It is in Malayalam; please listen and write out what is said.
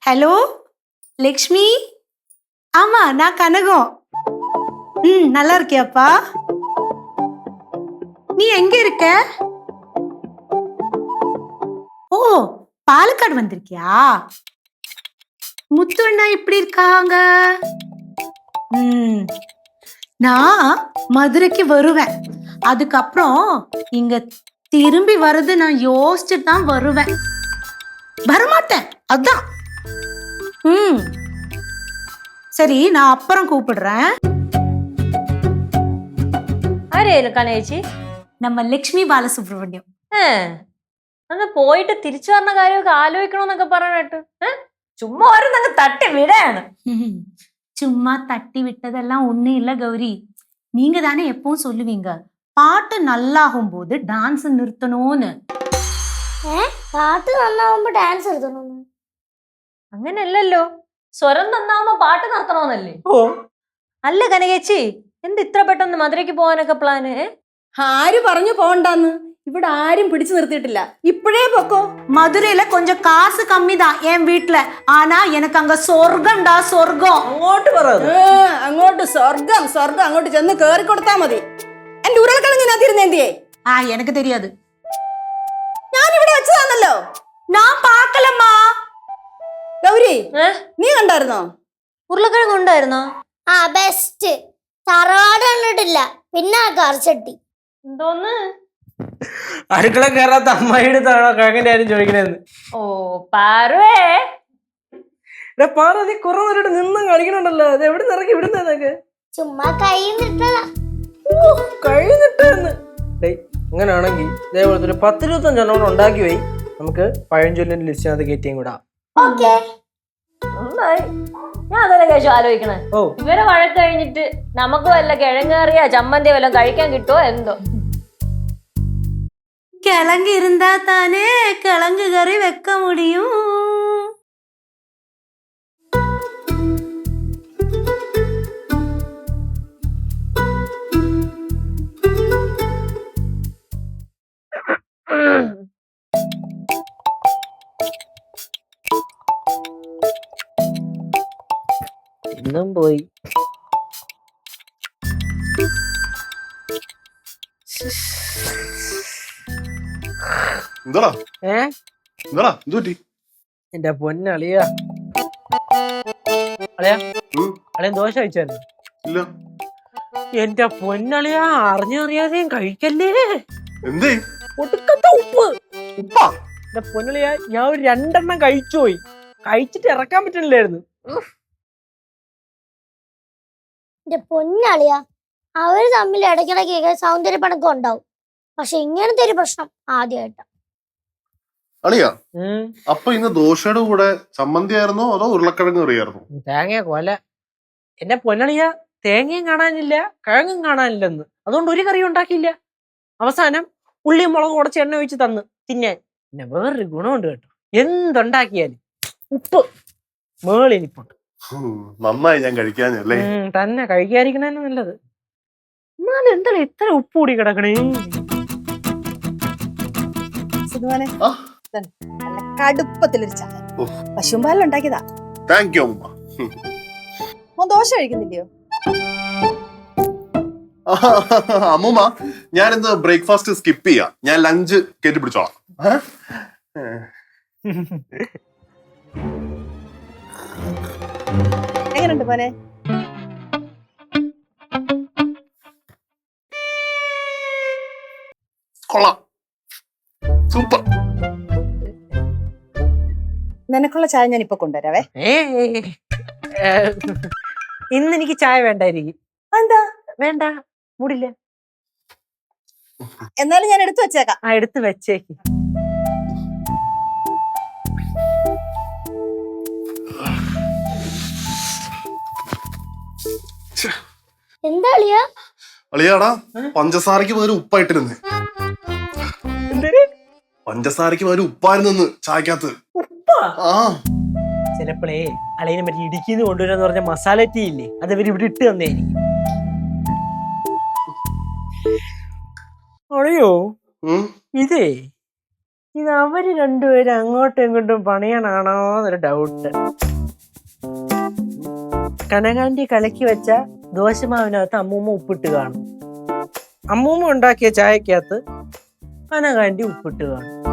ஹலோ லக்ஷ்மி, ஆமா நான் கனகம். நல்லா இருக்கியாப்பா? நீ எங்க இருக்க? ஓ, பாலக்காடு வந்திருக்கியா? முத்து அண்ணா எப்படி இருக்காங்க? நான் மதுரைக்கு வருவேன். அதுக்கப்புறம் இங்க திரும்பி வர்றது நான் யோசிச்சுட்டு தான் வருவேன். வரமாட்டேன் அதான். சரி, நான் அப்புறம் கூப்பிடுறேன். കനേച്ചി நம்ம ലക്ഷ്മി ബാലസുബ്രഹ്മണ്യം. അന്ന് പോയിട്ട് തിരിച്ചു വന്ന കാര്യമൊക്കെ ആലോചിക്കണമെന്നൊക്കെ പറഞ്ഞിട്ട് ചുമ്മാ ഓരോന്നങ്ങ് തട്ടി വിടയാണ്. சும்மா தட்டி விட்டதெல்லாம் ஒண்ணும் இல்ல கௌரி. நீங்க தானே எப்பவும் சொல்லுவீங்க பாட்டு நல்லாகும் போது டான்ஸ் நிறுத்தணும்னு. പാട്ട് നന്നാവുമ്പോ ഡാൻസ് നിർത്തണമെന്ന് അങ്ങനെയല്ലല്ലോ, സ്വരം നന്നാവുമ്പോ പാട്ട് നിർത്തണമെന്നല്ലേ? അല്ല കനകേച്ചി, എന്ത് ഇത്ര പെട്ടെന്ന് മധുരയ്ക്ക് പോകാനൊക്കെ പ്ലാന്? ആര് പറഞ്ഞു പോണ്ടാന്ന്? ഇവിടെ ആരും പിടിച്ചു നിർത്തിയിട്ടില്ല. ഇപ്പോഴേ പൊക്കോ. மதுரையில கொஞ்சம் காசு கம்மி தான் என் வீட்டுல. ஆனா எனக்கு அங்க சொர்க்கம்டா, சொர்க்கம். അങ്ങോട്ട് അങ്ങോട്ട് സ്വർഗം സ്വർഗം അങ്ങോട്ട് ചെന്ന് കേറി കൊടുത്താ മതി. എന്റെ ഉരുളക്കിഴങ്ങിനകത്തിരുന്നേന്തിയേ? எனக்கு தெரியாது. ഞാൻ ഇവിടെ വെച്ചതാണല്ലോ. நான் பார்க்கலம்மா. ഗൗരി, നീ കണ്ടായിരുന്നോ? ഉരുളക്കിഴങ്ങ് ഉണ്ടായിരുന്നോ? ആ ബെസ്റ്റ്. തറവാട് കണ്ടിട്ടില്ല, പിന്നെ ആ കറിച്ചട്ടി. എന്തോന്ന് അടുക്കള കയറാത്ത അമ്മായിയുടെ കിഴങ്ങിന്റെ ആരും ചോദിക്കണേന്ന്. ഓ പാറുവേ, പാറ നീ കുറെ നേരം നിന്നും കളിക്കണുണ്ടല്ലോ. അത് എവിടെ നിന്ന് ഇറക്കി വിടുന്നതൊക്കെ? ചുമ്മാ കൈ നിട്ടതാ. കഴിഞ്ഞിട്ടെന്ന് അങ്ങനെയാണെങ്കിൽ ഇതേപോലത്തെ ഒരു 10-25 ഉണ്ടാക്കി പോയി. നമുക്ക് പഴഞ്ചൊല്ലിന്റെ ലിസ്റ്റിനകത്ത് കയറ്റിയും കൂടാ. നന്നായി. ഞാൻ അതല്ലേ കേശു ആലോചിക്കണേ. ഇവരെ വഴക്ക് കഴിഞ്ഞിട്ട് നമുക്ക് വല്ല കിഴങ്ങേറിയ ചമ്മന്തി വല്ലതും കഴിക്കാൻ കിട്ടുമോ എന്തോ. கிழங்கு இருந்தா தானே கிழங்கு கறி வைக்க முடியும். ഇന്നും പോയി. എന്റെ പൊന്നളിയ അളിയൻ ദോശ കഴിച്ചായിരുന്നു. എന്റെ പൊന്നളിയ അറിഞ്ഞറിയാതെയും കഴിക്കല്ലേ. ഒടുക്കത്തെ ഉപ്പ്. എന്റെ പൊന്നളിയ ഞാൻ ഒരു 2 എണ്ണം കഴിച്ചു പോയി. കഴിച്ചിട്ട് ഇറക്കാൻ പറ്റണില്ലായിരുന്നു. എന്റെ പൊന്നളിയാ, അവര് തമ്മിൽ ഇടയ്ക്കിടയ്ക്ക് സൗന്ദര്യപ്പണക്കം ഉണ്ടാവും. പക്ഷെ ഇങ്ങനത്തെ ഒരു പ്രശ്നം ആദ്യമായിട്ടാ. അളിയാ, അപ്പൊ ഇന്ന് ദോശയുടെ കൂടെ ചമ്മന്തി ആയിരുന്നോ അതോ ഉരുളക്കിഴങ്ങ് കറിയായിരുന്നോ? തേങ്ങ കൊല. എന്റെ പൊന്നളിയ തേങ്ങയും കാണാനില്ല, കിഴങ്ങും കാണാനില്ലെന്ന്. അതുകൊണ്ട് ഒരു കറിയും ഉണ്ടാക്കിയില്ല. അവസാനം ഉള്ളിയും മുളകും ഉടച്ച് എണ്ണ ഒഴിച്ച് തന്ന് തിന്നാൻ. പിന്നെ വേറൊരു ഗുണമുണ്ട് കേട്ടോ, എന്തുണ്ടാക്കിയാലും ഉപ്പ് മേളിനിപ്പുണ്ട്. നന്നായി ഞാൻ കഴിക്കാനല്ലേ. തന്നെ കഴിക്കാതിരിക്കണ നല്ലത്. എന്നാലും എന്താണ് ഇത്ര ഉപ്പ് കൂടി കിടക്കണേ? കടുപ്പത്തിലൊരു ചായ പശുമ്പാലുണ്ടാക്കിയതാ. താങ്ക് യു അമ്മ. ദോശ കഴിക്കുന്നില്ലയോ? അമ്മൂമ്മ, ഞാനിന്ന് ബ്രേക്ക്ഫാസ്റ്റ് സ്കിപ്പ് ചെയ്യാം. ഞാൻ ലഞ്ച് കയറ്റി പിടിച്ചോളാം. എങ്ങനെയുണ്ട് മോനെ? കൊള്ളാം, സൂപ്പർ. നിനക്കുള്ള ചായ ഞാൻ ഇപ്പൊ കൊണ്ടുവരാവേ. ഇന്ന് എനിക്ക് ചായ വേണ്ടായിരിക്കും. എന്താ വേണ്ട? മൂടില്ല. എന്നാലും ഞാൻ എടുത്തു വെച്ചേക്കാം. എടുത്ത് വെച്ചേക്ക്. അളിയ അളിയാടാ പഞ്ചസാരക്ക് പകരം ഉപ്പായിട്ടിരുന്നേ. പഞ്ചസാരക്ക് പകരം ഉപ്പായിരുന്നെന്ന് ചായക്കകത്ത്. ആ ചിലപ്പോഴേ അളിയനെ മറ്റേ ഇടുക്കിന്ന് കൊണ്ടുവരാന്ന് പറഞ്ഞ മസാല ടീ ഇല്ലേ, അത് ഇവര് ഇവിടെ ഇട്ട് തന്നേയിരിക്കും. അളിയോ ഇതേ ഇത് അവര് രണ്ടുപേരും അങ്ങോട്ടും ഇങ്ങോട്ടും പണിയണാണോ എന്നൊരു ഡൗട്ട്. കനകാന്റി കലക്കി വെച്ച ദോശമാവിനകത്ത് അമ്മൂമ്മ ഉപ്പിട്ട് കാണും. അമ്മൂമ്മ ഉണ്ടാക്കിയ ചായക്കകത്ത് കനകാന്റി ഉപ്പിട്ട് കാണും.